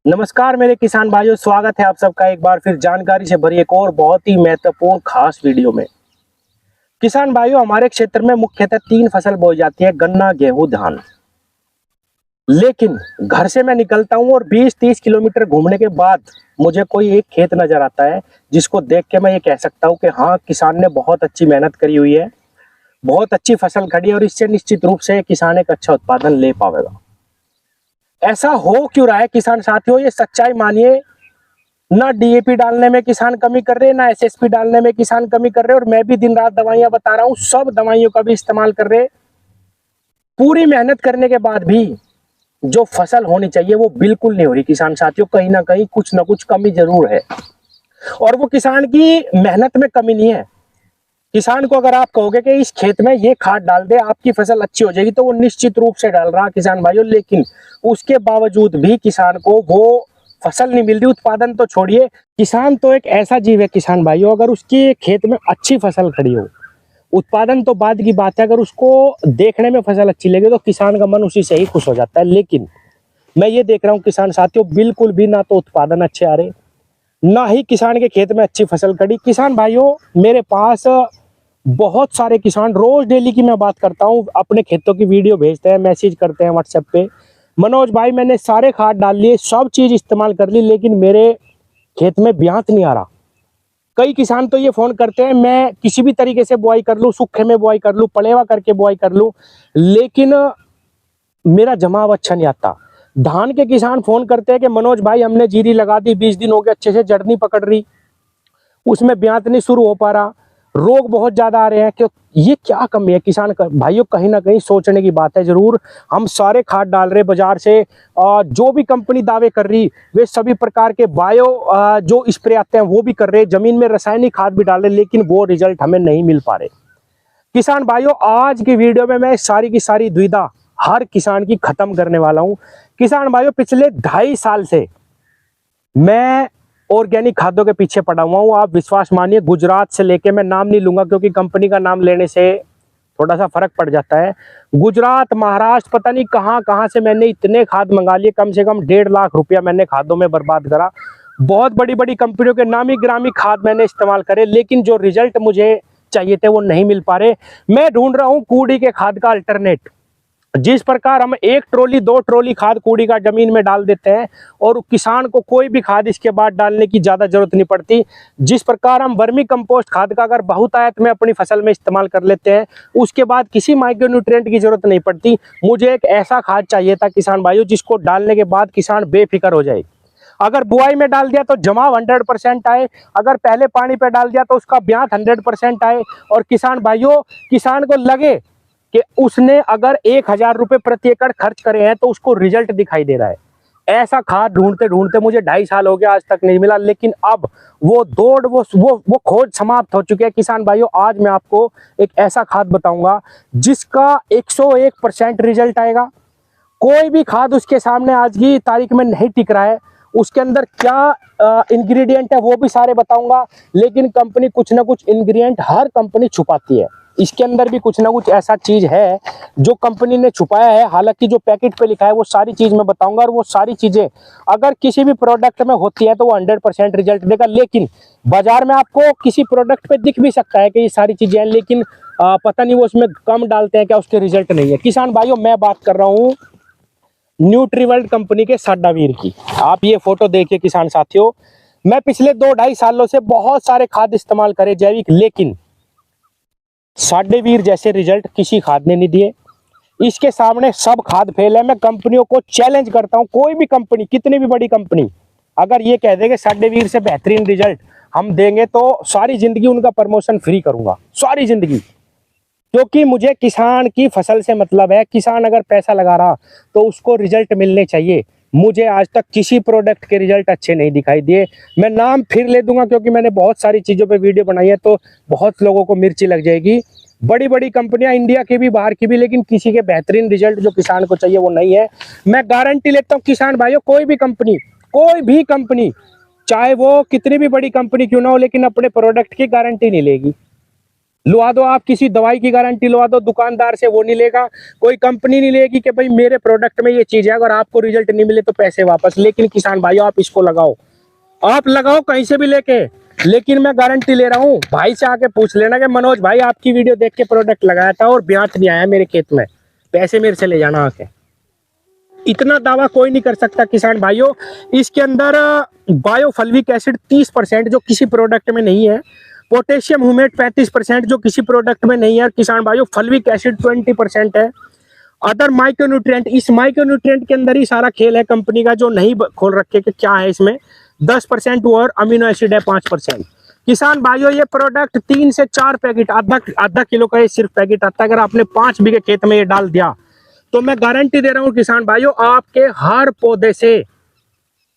नमस्कार मेरे किसान भाइयों, स्वागत है आप सबका एक बार फिर जानकारी से भरी एक और बहुत ही महत्वपूर्ण खास वीडियो में। किसान भाइयों, हमारे क्षेत्र में मुख्यतः 3 फसल बोई जाती है, गन्ना, गेहूं, धान। लेकिन घर से मैं निकलता हूं और 20-30 किलोमीटर घूमने के बाद मुझे कोई एक खेत नजर आता है जिसको देख के मैं ये कह सकता हूं कि हाँ, किसान ने बहुत अच्छी मेहनत करी हुई है, बहुत अच्छी फसल खड़ी है और इससे निश्चित रूप से किसान एक अच्छा उत्पादन ले पाएगा। ऐसा हो क्यों रहा है किसान साथियों? ये सच्चाई मानिए, ना डीएपी डालने में किसान कमी कर रहे, ना एसएसपी डालने में किसान कमी कर रहे, और मैं भी दिन रात दवाइयां बता रहा हूं, सब दवाइयों का भी इस्तेमाल कर रहे। पूरी मेहनत करने के बाद भी जो फसल होनी चाहिए वो बिल्कुल नहीं हो रही किसान साथियों। कहीं ना कहीं कुछ ना कुछ कमी जरूर है, और वो किसान की मेहनत में कमी नहीं है। किसान को अगर आप कहोगे कि इस खेत में ये खाद डाल दे, आपकी फसल अच्छी हो जाएगी, तो वो निश्चित रूप से डाल रहा किसान भाइयों। लेकिन उसके बावजूद भी किसान को वो फसल नहीं मिल रही। उत्पादन तो छोड़िए, किसान तो एक ऐसा जीव है किसान भाइयों, अगर उसके खेत में अच्छी फसल खड़ी हो, उत्पादन तो बाद की बात है, अगर उसको देखने में फसल अच्छी लगे तो किसान का मन उसी से ही खुश हो जाता है। लेकिन मैं ये देख रहा हूँ किसान साथियों, बिल्कुल भी ना तो उत्पादन अच्छे आ रहे, ना ही किसान के खेत में अच्छी फसल खड़ी। किसान भाइयों, मेरे पास बहुत सारे किसान रोज डेली की मैं बात करता हूँ, अपने खेतों की वीडियो भेजते हैं, मैसेज करते हैं व्हाट्सएप पे, मनोज भाई मैंने सारे खाद डाल लिए, सब चीज इस्तेमाल कर ली, लेकिन मेरे खेत में ब्यात नहीं आ रहा। कई किसान तो ये फोन करते हैं, मैं किसी भी तरीके से बुआई कर लूँ, सूखे में बुआई कर लूँ, पलेवा करके बुआई कर लूँ, लेकिन मेरा जमाव अच्छा नहीं आता। धान के किसान फोन करते हैं कि मनोज भाई हमने जीरी लगा दी, 20 दिन हो गए, अच्छे से जड़ नहीं पकड़ रही, उसमें ब्यात नहीं शुरू हो पा रहा, रोग बहुत ज्यादा आ रहे हैं। क्यों? ये क्या कमी है किसान भाइयों? कहीं ना कहीं सोचने की बात है जरूर। हम सारे खाद डाल रहे बाजार से, जो भी कंपनी दावे कर रही, वे सभी प्रकार के बायो जो स्प्रे आते हैं वो भी कर रहे, जमीन में रासायनिक खाद भी डाल रहे, लेकिन वो रिजल्ट हमें नहीं मिल पा रहे। किसान भाइयों, आज की वीडियो में मैं सारी की सारी दुविधा हर किसान की खत्म करने वाला हूं। किसान भाइयों, पिछले 2.5 साल से मैं ऑर्गेनिक खादों के पीछे पड़ा हुआ हूँ। आप विश्वास मानिए, गुजरात से लेके, मैं नाम नहीं लूंगा क्योंकि कंपनी का नाम लेने से थोड़ा सा फर्क पड़ जाता है, गुजरात, महाराष्ट्र, पता नहीं कहां कहां से मैंने इतने खाद मंगा लिए, कम से कम 1.5 लाख रुपया मैंने खादों में बर्बाद करा। बहुत बड़ी बड़ी कंपनियों के नामी ग्रामी खाद मैंने इस्तेमाल करे, लेकिन जो रिजल्ट मुझे चाहिए थे वो नहीं मिल पा रहे। मैं ढूंढ रहा हूँ कूड़ी के खाद का अल्टरनेट। जिस प्रकार हम 1 ट्रॉली 2 ट्रॉली खाद कूड़ी का जमीन में डाल देते हैं और किसान को कोई भी खाद इसके बाद डालने की ज्यादा जरूरत नहीं पड़ती, जिस प्रकार हम वर्मी कंपोस्ट खाद का अगर बहुतायत में अपनी फसल में इस्तेमाल कर लेते हैं, उसके बाद किसी माइक्रो न्यूट्रिएंट की जरूरत नहीं पड़ती। मुझे एक ऐसा खाद चाहिए था किसान भाइयों, जिसको डालने के बाद किसान बेफिक्र हो जाए। अगर बुआई में डाल दिया तो जमाव 100% आए, अगर पहले पानी पे डाल दिया तो उसका ब्यात 100% आए, और किसान भाइयों, किसान को लगे कि उसने अगर 1000 रुपए प्रति एकड़ खर्च करे हैं तो उसको रिजल्ट दिखाई दे रहा है। ऐसा खाद ढूंढते ढूंढते मुझे 2.5 साल हो गया, आज तक नहीं मिला। लेकिन अब वो दौड़, वो खोज समाप्त हो चुकी है। किसान भाइयों, आज मैं आपको एक ऐसा खाद बताऊंगा जिसका 101% रिजल्ट आएगा। कोई भी खाद उसके सामने आज की तारीख में नहीं टिक रहा है। उसके अंदर क्या इंग्रेडिएंट है वो भी सारे बताऊंगा, लेकिन कंपनी कुछ ना कुछ इंग्रेडिएंट हर कंपनी छुपाती है। इसके अंदर भी कुछ ना कुछ ऐसा चीज है जो कंपनी ने छुपाया है। हालांकि जो पैकेट पे लिखा है वो सारी चीज मैं बताऊंगा, और वो सारी चीजें अगर किसी भी प्रोडक्ट में होती है तो वो 100% रिजल्ट देगा। लेकिन बाजार में आपको किसी प्रोडक्ट पे दिख भी सकता है कि ये सारी चीजें हैं, लेकिन पता नहीं वो उसमें कम डालते हैं क्या, उसके रिजल्ट नहीं है। किसान भाइयों, मैं बात कर रहा हूँ न्यूट्रीवर्ल्ड कंपनी के साडावीर की। आप ये फोटो देखिए किसान साथियों, मैं पिछले 2-2.5 सालों से बहुत सारे खाद इस्तेमाल करे जैविक, लेकिन साडेवीर जैसे रिजल्ट किसी खाद ने नहीं दिए। इसके सामने सब खाद फेल है। मैं कंपनियों को चैलेंज करता हूं, कोई भी कंपनी, कितनी भी बड़ी कंपनी, अगर ये कह दे कि साडेवीर से बेहतरीन रिजल्ट हम देंगे तो सारी जिंदगी उनका प्रमोशन फ्री करूंगा, सारी जिंदगी। क्योंकि मुझे किसान की फसल से मतलब है। किसान अगर पैसा लगा रहा तो उसको रिजल्ट मिलने चाहिए। मुझे आज तक किसी प्रोडक्ट के रिजल्ट अच्छे नहीं दिखाई दिए। मैं नाम फिर ले दूंगा क्योंकि मैंने बहुत सारी चीज़ों पे वीडियो बनाई है, तो बहुत लोगों को मिर्ची लग जाएगी। बड़ी बड़ी कंपनियां, इंडिया की भी बाहर की भी, लेकिन किसी के बेहतरीन रिजल्ट जो किसान को चाहिए वो नहीं है। मैं गारंटी लेता हूँ किसान भाइयों, कोई भी कंपनी, चाहे वो कितनी भी बड़ी कंपनी क्यों ना हो, लेकिन अपने प्रोडक्ट की गारंटी नहीं लेगी। लुआ दो, आप किसी दवाई की गारंटी लुआ दो दुकानदार से, वो नहीं लेगा, कोई कंपनी नहीं लेगी कि भाई मेरे प्रोडक्ट में ये चीज है, अगर आपको रिजल्ट नहीं मिले तो पैसे वापस। लेकिन किसान भाइयों आप इसको लगाओ, आप लगाओ कहीं से भी लेके, लेकिन मैं गारंटी ले रहा हूँ। भाई से आके पूछ लेना कि मनोज भाई आपकी वीडियो देख के प्रोडक्ट लगाया था और ब्याज नहीं आया मेरे खेत में, पैसे मेरे से ले जाना आके। इतना दावा कोई नहीं कर सकता किसान भाइयों। इसके अंदर बायोफल्विक एसिड 30% जो किसी प्रोडक्ट में नहीं है, पोटेशियम ह्यूमेट 35% जो किसी प्रोडक्ट में नहीं है किसान भाइयों, फल्विक एसिड 20% है, अदर माइक्रोन्यूट्रिएंट। इस माइक्रोन्यूट्रिएंट के अंदर ही सारा खेल है कंपनी का, जो नहीं खोल रखे कि क्या है इसमें। 10% और अमीनो एसिड है 5%। किसान भाइयों ये प्रोडक्ट 3 से 4 पैकेट, आधा किलो का ये सिर्फ पैकेट आता है। अगर आपने 5 बीघे खेत में ये डाल दिया तो मैं गारंटी दे रहा हूँ किसान भाइयों, आपके हर पौधे से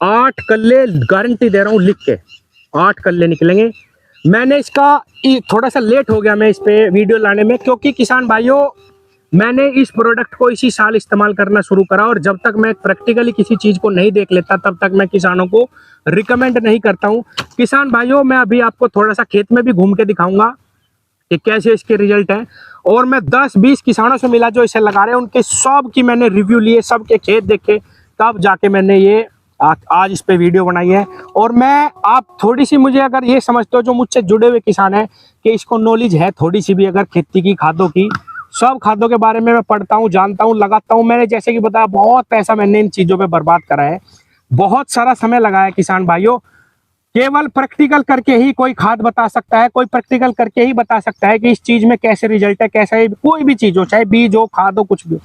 8 कल्ले, गारंटी दे रहा हूँ लिख के, 8 कल्ले निकलेंगे। मैंने इसका थोड़ा सा लेट हो गया मैं इस पे वीडियो लाने में, क्योंकि किसान भाइयों मैंने इस प्रोडक्ट को इसी साल इस्तेमाल करना शुरू करा, और जब तक मैं प्रैक्टिकली किसी चीज को नहीं देख लेता तब तक मैं किसानों को रिकमेंड नहीं करता हूं। किसान भाइयों मैं अभी आपको थोड़ा सा खेत में भी घूम के दिखाऊंगा कि कैसे इसके रिजल्ट हैं, और मैं 10-20 किसानों से मिला जो इसे लगा रहे हैं, उनके सब की मैंने रिव्यू लिए, सबके खेत देखे, तब जाके मैंने ये आज इस पे वीडियो बनाई है। और मैं आप थोड़ी सी मुझे अगर ये समझते हो जो मुझसे जुड़े हुए किसान हैं कि इसको नॉलेज है थोड़ी सी भी अगर खेती की, खादों की, सब खादों के बारे में मैं पढ़ता हूँ, जानता हूँ, लगाता हूँ। मैंने जैसे कि बताया बहुत पैसा मैंने इन चीज़ों पे बर्बाद करा है, बहुत सारा समय लगाया किसान भाइयों। केवल प्रैक्टिकल करके ही कोई खाद बता सकता है, कोई प्रैक्टिकल करके ही बता सकता है कि इस चीज़ में कैसे रिजल्ट है, कैसा कोई भी चीज़ हो, चाहे बीज हो, खाद हो, कुछ भी हो।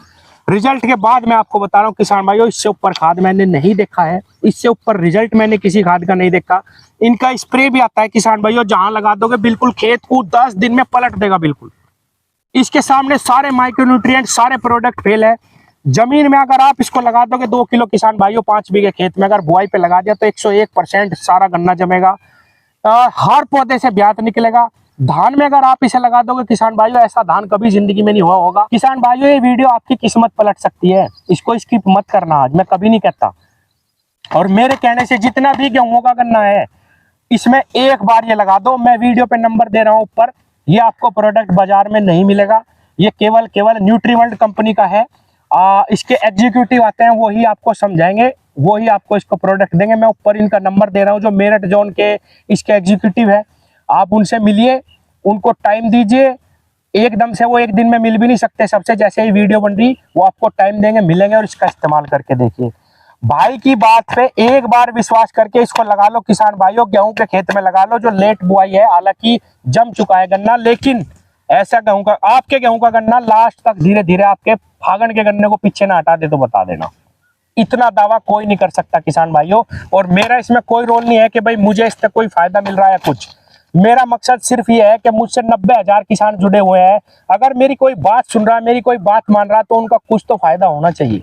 रिजल्ट के बाद मैं आपको बता रहा हूँ किसान भाइयों, इससे ऊपर खाद मैंने नहीं देखा है, इससे ऊपर रिजल्ट मैंने किसी खाद का नहीं देखा। इनका स्प्रे भी आता है किसान भाइयों, जहां लगा दोगे बिल्कुल खेत को 10 दिन में पलट देगा बिल्कुल। इसके सामने सारे माइक्रोन्यूट्रिएंट, सारे प्रोडक्ट फेल है। जमीन में अगर आप इसको लगा दोगे 2 किलो किसान भाइयों 5 बीघे खेत में अगर बुआई पे लगा दिया तो 101% सारा गन्ना जमेगा, हर पौधे से ब्यात निकलेगा। धान में अगर आप इसे लगा दोगे किसान भाइयों, ऐसा धान कभी जिंदगी में नहीं हुआ होगा। किसान भाइयों ये वीडियो आपकी किस्मत पलट सकती है, इसको स्किप मत करना, आज मैं कभी नहीं कहता। और मेरे कहने से जितना भी गेहूं का गन्ना है इसमें एक बार ये लगा दो, मैं वीडियो पे नंबर दे रहा हूं ऊपर, ये आपको प्रोडक्ट बाजार में नहीं मिलेगा, ये केवल न्यूट्रीवर्ल्ड कंपनी का है। इसके एग्जीक्यूटिव आते हैं, वही आपको समझाएंगे, वही आपको इसको प्रोडक्ट देंगे। मैं ऊपर इनका नंबर दे रहा हूँ, जो मेरठ जोन के इसके एग्जीक्यूटिव है, आप उनसे मिलिए, उनको टाइम दीजिए। एकदम से वो एक दिन में मिल भी नहीं सकते सबसे, जैसे ही वीडियो बन रही वो आपको टाइम देंगे, मिलेंगे और इसका इस्तेमाल करके देखिए। भाई की बात पे एक बार विश्वास करके इसको लगा लो किसान भाइयों, गेहूं के खेत में लगा लो जो लेट बुआई है, हालांकि जम चुका है गन्ना, लेकिन ऐसा गेहूं का, आपके गेहूं का गन्ना लास्ट तक धीरे धीरे आपके फागण के गन्ने को पीछे ना हटा दे तो बता देना। इतना दावा कोई नहीं कर सकता किसान भाइयों। और मेरा इसमें कोई रोल नहीं है कि भाई मुझे इससे कोई फायदा मिल रहा है कुछ, मेरा मकसद सिर्फ ये है कि मुझसे 90,000 किसान जुड़े हुए हैं, अगर मेरी कोई बात सुन रहा है, मेरी कोई बात मान रहा है तो उनका कुछ तो फायदा होना चाहिए।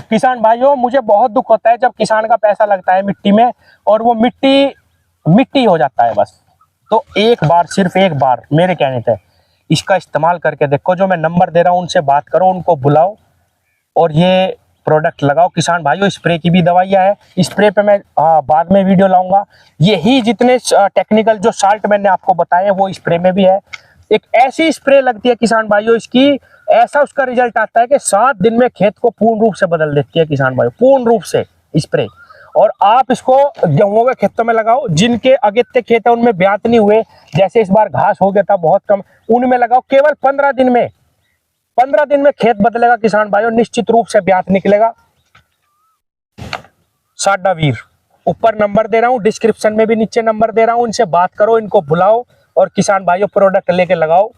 किसान भाइयों मुझे बहुत दुख होता है जब किसान का पैसा लगता है मिट्टी में और वो मिट्टी हो जाता है बस। तो एक बार, सिर्फ एक बार मेरे कहने से इसका इस्तेमाल करके देखो, जो मैं नंबर दे रहा हूँ उनसे बात करो, उनको बुलाओ और ये प्रोडक्ट लगाओ किसान भाइयों। स्प्रे की भी दवाइयाँ है, स्प्रे पे मैं बाद में वीडियो लाऊंगा। यही जितने टेक्निकल जो साल्ट मैंने आपको बताए हैं वो स्प्रे में भी है। एक ऐसी स्प्रे लगती है किसान भाइयों इसकी, ऐसा उसका रिजल्ट आता है कि 7 दिन में खेत को पूर्ण रूप से बदल देती है किसान भाइयों, पूर्ण रूप से स्प्रे। और आप इसको गेहूं के खेतों में लगाओ, जिनके अगेते खेत है उनमें ब्यात नहीं हुए, जैसे इस बार घास हो गया था बहुत कम, उनमें लगाओ। केवल 15 दिन में खेत बदलेगा किसान भाइयों, निश्चित रूप से ब्यात निकलेगा। साडा वीर, ऊपर नंबर दे रहा हूं, डिस्क्रिप्शन में भी नीचे नंबर दे रहा हूं, इनसे बात करो, इनको बुलाओ और किसान भाइयों प्रोडक्ट लेके लगाओ।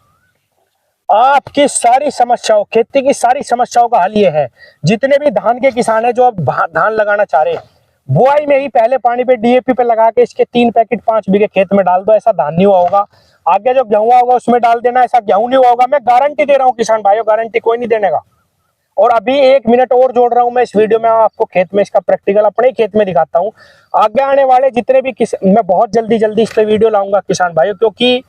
आपकी सारी समस्याओं, खेती की सारी समस्याओं का हल ये है। जितने भी धान के किसान हैं जो अब धान लगाना चाह रहे हैं, बुआई में ही पहले पानी पे डीएपी पे लगा के इसके 3 पैकेट 5 बीघे खेत में डाल दो, ऐसा धान नहीं हुआ होगा। आगे जो गेहूं होगा उसमें डाल देना, ऐसा गेहूं नहीं हुआ होगा। मैं गारंटी दे रहा हूं किसान भाइयों, गारंटी कोई नहीं देने का। और अभी 1 मिनट और जोड़ रहा हूं मैं इस वीडियो में, आपको खेत में इसका प्रैक्टिकल अपने ही खेत में दिखाता हूं। आगे आने वाले जितने भी मैं बहुत जल्दी इस पे वीडियो लाऊंगा किसान भाइयों, क्योंकि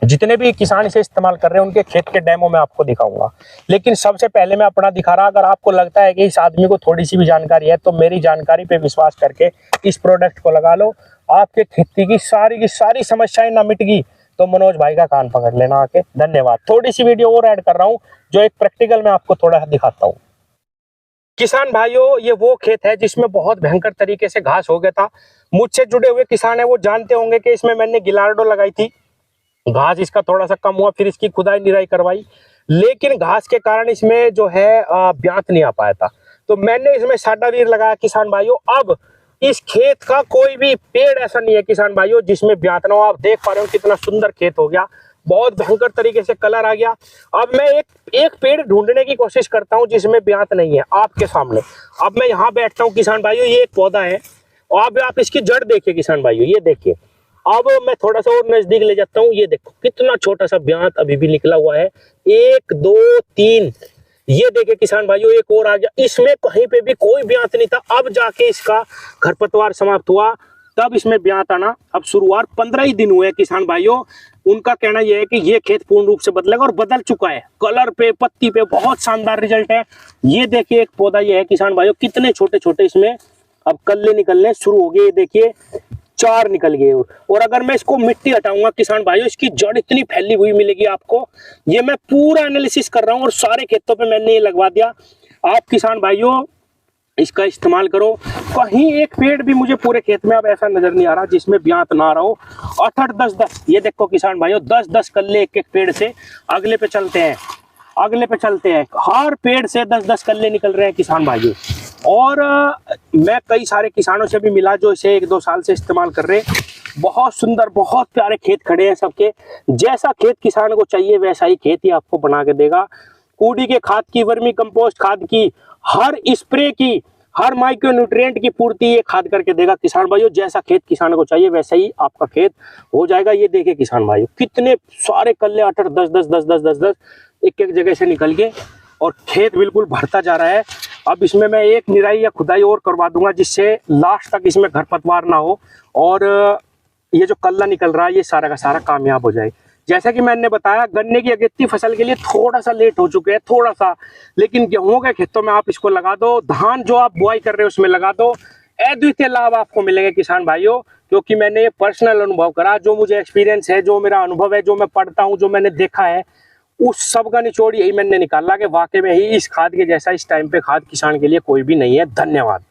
जितने भी किसान इसे इस्तेमाल कर रहे हैं उनके खेत के डेमो में आपको दिखाऊंगा। लेकिन सबसे पहले मैं अपना दिखा रहा, अगर आपको लगता है कि इस आदमी को थोड़ी सी भी जानकारी है तो मेरी जानकारी पे विश्वास करके इस प्रोडक्ट को लगा लो। आपके खेती की सारी समस्याएं ना मिट गई तो मनोज भाई का कान पकड़ लेना आके। धन्यवाद। थोड़ी सी वीडियो और ऐड कर रहा हूँ जो एक प्रैक्टिकल में आपको थोड़ा दिखाता हूँ। किसान भाइयों, ये वो खेत है जिसमें बहुत भयंकर तरीके से घास हो गया था। मुझसे जुड़े हुए किसान है वो जानते होंगे कि इसमें मैंने गिलार्डो लगाई थी, घास इसका थोड़ा सा कम हुआ, फिर इसकी खुदाई निराई करवाई, लेकिन घास के कारण इसमें जो है ब्यांत नहीं आ पाया था। तो मैंने इसमें साडावीर लगाया किसान भाइयों। अब इस खेत का कोई भी पेड़ ऐसा नहीं है किसान भाइयों जिसमें ब्यांत ना हो। आप देख पा रहे हो कितना सुंदर खेत हो गया, बहुत भयंकर तरीके से कलर आ गया। अब मैं एक पेड़ ढूंढने की कोशिश करता हूं जिसमें ब्यांत नहीं है आपके सामने। अब मैं यहाँ बैठता हूँ किसान भाइयों, ये एक पौधा है और आप इसकी जड़ देखिए किसान भाइयों, ये देखिए। अब मैं थोड़ा सा और नजदीक ले जाता हूँ, ये देखो कितना छोटा सा ब्यांत अभी भी निकला हुआ है। 1 2 3, ये देखिए किसान भाइयों, एक और आ गया। इसमें कहीं पे भी कोई ब्यांत नहीं था, अब जाके इसका खरपतवार समाप्त हुआ, तब इसमें ब्यांत आना अब शुरुआत 15 ही दिन हुए किसान भाइयों। उनका कहना यह है कि ये खेत पूर्ण रूप से बदलेगा और बदल चुका है। कलर पे, पत्ती पे बहुत शानदार रिजल्ट है। ये देखिए एक पौधा ये है किसान भाइयों, कितने छोटे छोटे इसमें अब कल्ले निकलने शुरू हो गए। ये देखिए 4 निकल गए। और अगर मैं इसको मिट्टी हटाऊंगा किसान भाइयों, इसकी जड़ इतनी फैली हुई मिलेगी आपको। ये मैं पूरा एनालिसिस कर रहा हूँ और सारे खेतों पे मैंने ये लगवा दिया। आप किसान भाइयों इसका इस्तेमाल करो। कहीं एक पेड़ भी मुझे पूरे खेत में अब ऐसा नजर नहीं आ रहा जिसमें ब्यांत ना रहो। 8 10 ये देखो किसान भाइयों, 10 कल्ले एक एक पेड़ से। अगले पे चलते हैं, अगले पे चलते हैं। हर पेड़ से 10 कल्ले निकल रहे हैं किसान भाइयों। और मैं कई सारे किसानों से भी मिला जो इसे 1 2 साल से इस्तेमाल कर रहे हैं। बहुत सुंदर, बहुत प्यारे खेत खड़े हैं सबके। जैसा खेत किसान को चाहिए वैसा ही खेत ही आपको बना के देगा। कूड़ी के खाद की, वर्मी कंपोस्ट खाद की, हर स्प्रे की, हर माइक्रो न्यूट्रिएंट की पूर्ति ये खाद करके देगा किसान भाइयों। जैसा खेत किसान को चाहिए वैसा ही आपका खेत हो जाएगा। ये देखिए किसान भाइयों, कितने सारे कल्ले 8 10 एक एक जगह से निकल के, और खेत बिल्कुल भरता जा रहा है। अब इसमें मैं एक निराई या खुदाई और करवा दूंगा जिससे लास्ट तक इसमें खरपतवार ना हो और ये जो कल्ला निकल रहा है ये सारा का सारा कामयाब हो जाए। जैसा कि मैंने बताया, गन्ने की अगेती फसल के लिए थोड़ा सा लेट हो चुके हैं, थोड़ा सा, लेकिन गेहूं के खेतों में आप इसको लगा दो। धान जो आप बुआई कर रहे हो उसमें लगा दो। अद्वितीय लाभ आपको मिलेंगे किसान भाइयों, क्योंकि मैंने ये पर्सनल अनुभव करा। जो मुझे एक्सपीरियंस है, जो मेरा अनुभव है, जो मैं पढ़ता हूँ, जो मैंने देखा है, उस सब का निचोड़ यही मैंने निकाला कि वाकई में ही इस खाद के जैसा इस टाइम पे खाद किसान के लिए कोई भी नहीं है। धन्यवाद।